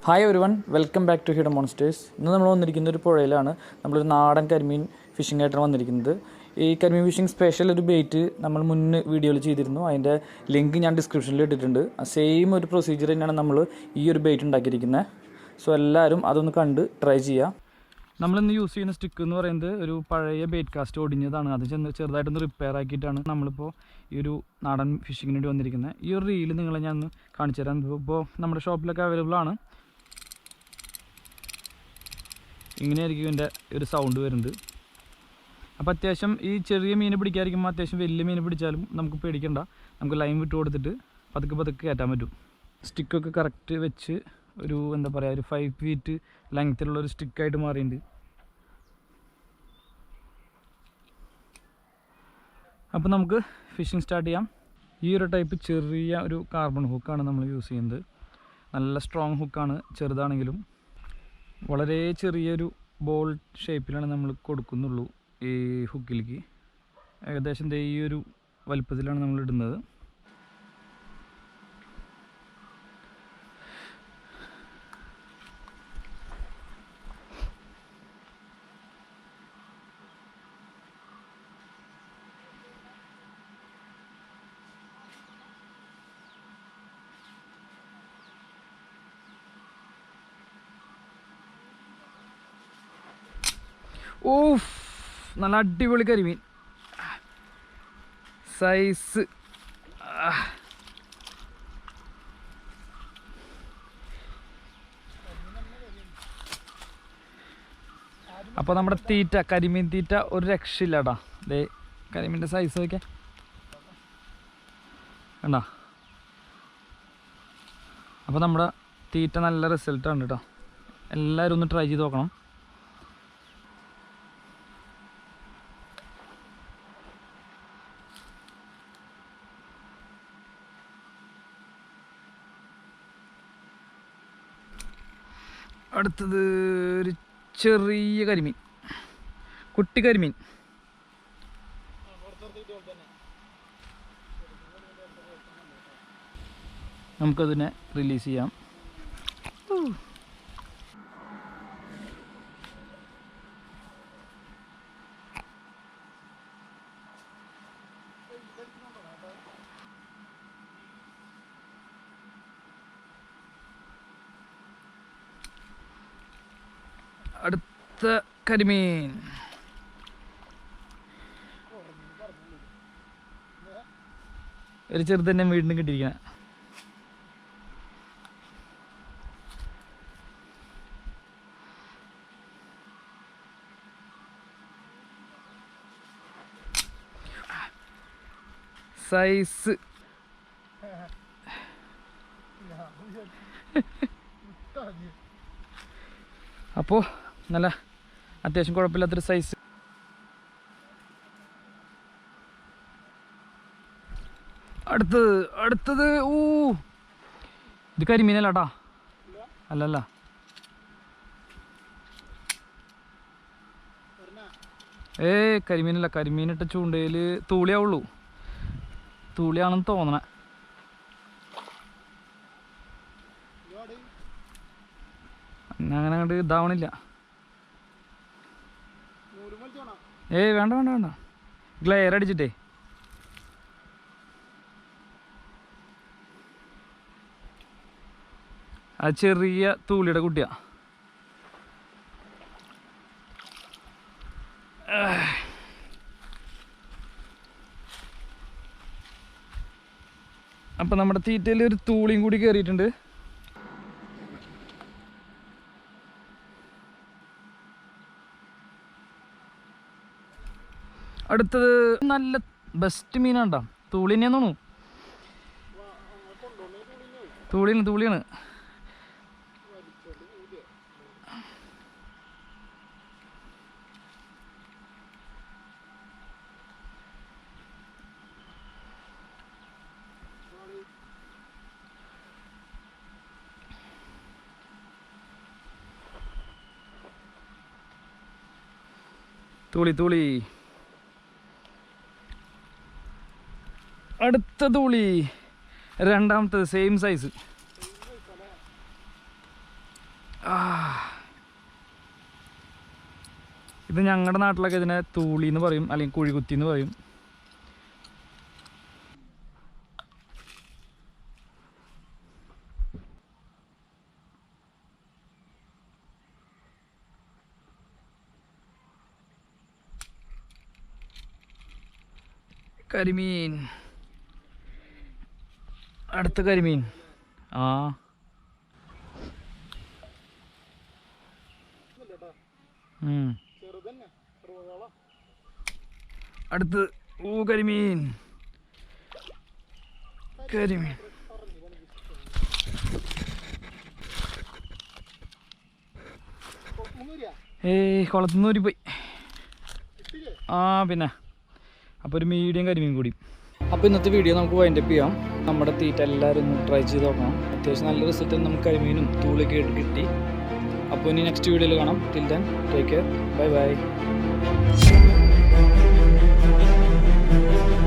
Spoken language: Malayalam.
Hi everyone, welcome back to Hidden Monsters. ഇന്ന് നമ്മൾ വന്നിരിക്കുന്ന ഒരു പുഴയിലാണ്. നമ്മളൊരു നാടൻ കരിമീൻ ഫിഷിംഗ് ആയിട്ടാണ് വന്നിരിക്കുന്നത്. ഈ കരിമീൻ ഫിഷിംഗ് സ്പെഷ്യൽ ഒരു ബെയ്റ്റ് നമ്മൾ മുന്നേ വീഡിയോയിൽ ചെയ്തിരുന്നു. അതിൻ്റെ ലിങ്ക് ഞാൻ ഡിസ്ക്രിപ്ഷനിൽ ഇട്ടിട്ടുണ്ട്. സെയിം ഒരു പ്രൊസീജിയർ തന്നെയാണ് നമ്മൾ ഈ ഒരു ബെയ്റ്റ് ഉണ്ടാക്കിയിരിക്കുന്നത്. സോ എല്ലാവരും അതൊന്ന് കണ്ട് ട്രൈ ചെയ്യുക. നമ്മളിന്ന് യൂസ് ചെയ്യുന്ന സ്റ്റിക്ക് എന്ന് പറയുന്നത് ഒരു പഴയ ബെയ്റ്റ് കാസ്റ്റ് ഒടിഞ്ഞതാണ്. അത് ചെറുതായിട്ടൊന്ന് റിപ്പയർ ആക്കിയിട്ടാണ് നമ്മളിപ്പോൾ ഈ ഒരു നാടൻ ഫിഷിങ്ങിന് വേണ്ടി വന്നിരിക്കുന്നത്. ഈ ഒരു റീല് നിങ്ങളെ ഞാൻ ഒന്ന് കാണിച്ചു തരാം. ഇപ്പോൾ നമ്മുടെ ഷോപ്പിലൊക്കെ അവൈലബിൾ ആണ്. ഇങ്ങനെയായിരിക്കും ഇതിൻ്റെ ഒരു സൗണ്ട് വരുന്നത്. അപ്പോൾ അത്യാവശ്യം ഈ ചെറിയ മീൻ പിടിക്കാതിരിക്കുമ്പോൾ അത്യാവശ്യം വലിയ മീൻ പിടിച്ചാലും നമുക്ക് പേടിക്കണ്ട. നമുക്ക് ലൈൻ വിട്ട് കൊടുത്തിട്ട് പതുക്കെ കയറ്റാൻ പറ്റും. സ്റ്റിക്കൊക്കെ കറക്റ്റ് വെച്ച് ഒരു എന്താ പറയുക, ഒരു 5 ഫീറ്റ് ലെങ്ത്തിലുള്ളൊരു സ്റ്റിക്കായിട്ട് മാറിയിട്ടുണ്ട്. അപ്പോൾ നമുക്ക് ഫിഷിംഗ് സ്റ്റാർട്ട് ചെയ്യാം. ഈ ഒരു ടൈപ്പ് ചെറിയ ഒരു കാർബൺ ഹുക്കാണ് നമ്മൾ യൂസ് ചെയ്യുന്നത്. നല്ല സ്ട്രോങ് ഹുക്കാണ്, ചെറുതാണെങ്കിലും. വളരെ ചെറിയൊരു ബോൾ ഷേപ്പിലാണ് നമ്മൾ കൊടുക്കുന്നുള്ളൂ ഈ ഹുക്കിലേക്ക്. ഏകദേശം ഈ ഒരു വലുപ്പത്തിലാണ് നമ്മൾ ഇടുന്നത്. ഓഫ്, നല്ല അടിപൊളി കരിമീൻ സൈസ്. അപ്പോൾ നമ്മുടെ തീറ്റ, കരിമീൻ തീറ്റ ഒരു രക്ഷയില്ലാട്ടാ. ദേ കരിമീൻ്റെ സൈസ് ഒക്കെ കണ്ടോ. അപ്പോൾ നമ്മുടെ തീറ്റ നല്ല റിസൾട്ടാണ് കേട്ടോ. എല്ലാവരും ഒന്ന് ട്രൈ ചെയ്ത് നോക്കണം. അടുത്തത് ഒരു ചെറിയ കരിമീൻ, കുട്ടി കരിമീൻ. നമുക്കതിനെ റിലീസ് ചെയ്യാം. അടുത്ത കരിമീൻ ഒരു ചെറുത് തന്നെ വീണ്ടും കിട്ടിയിരിക്കണ. സൈസ് അപ്പോൾ നല്ല അത്യാവശ്യം കുഴപ്പമില്ലാത്തൊരു സൈസ്. അടുത്തത് ഇത് കരിമീനല്ലാട്ടാ, അല്ലല്ല. കരിമീനല്ല. കരിമീനിട്ട ചൂണ്ടയിൽ തൂളിയാവുള്ളൂ. തൂളിയാണെന്ന് തോന്നണേ. അങ്ങനെ അങ്ങോട്ട് ഇതാവണില്ല. വേണ്ട ഗ്ലെയർ അടിച്ചിട്ടേ. ആ ചെറിയ തൂളിയുടെ കുട്ടിയാ. അപ്പം നമ്മുടെ തീറ്റയിൽ ഒരു തൂളിയും കൂടി കയറിയിട്ടുണ്ട്. അടുത്തത് നല്ല ബെസ്റ്റ് മീനാണ്ടാ. തൂളി തന്നെയാന്ന് തോന്നുന്നു. തൂളിയാണ്. തൂളി. അടുത്ത തൂളി, രണ്ടാമത്തത് സെയിം സൈസ്. ഇത് ഞങ്ങളുടെ നാട്ടിലൊക്കെ ഇതിനെ തൂളി എന്ന് പറയും, അല്ലെങ്കിൽ കുഴികുത്തി എന്ന് പറയും. കരിമീൻ, അടുത്ത കരിമീൻ. അടുത്ത് കരിമീൻ. കരിമീൻ കുളത്തുനിന്ന് ഊരിപ്പോയി. പിന്നെ അപ്പോൾ ഒരു മീഡിയം കരിമീൻ കൂടി. അപ്പോൾ ഇന്നത്തെ വീഡിയോ നമുക്ക് വൈൻഡപ്പ് ചെയ്യാം. നമ്മുടെ തീറ്റ എല്ലാവരും ഒന്ന് ട്രൈ ചെയ്ത് നോക്കണം. അത്യാവശ്യം നല്ല റിസൾട്ട് നമുക്ക് കരിമീനും തൂളിയൊക്കെ കിട്ടി. അപ്പോൾ ഇനി നെക്സ്റ്റ് വീഡിയോയിൽ കാണാം. Till then take care, bye bye.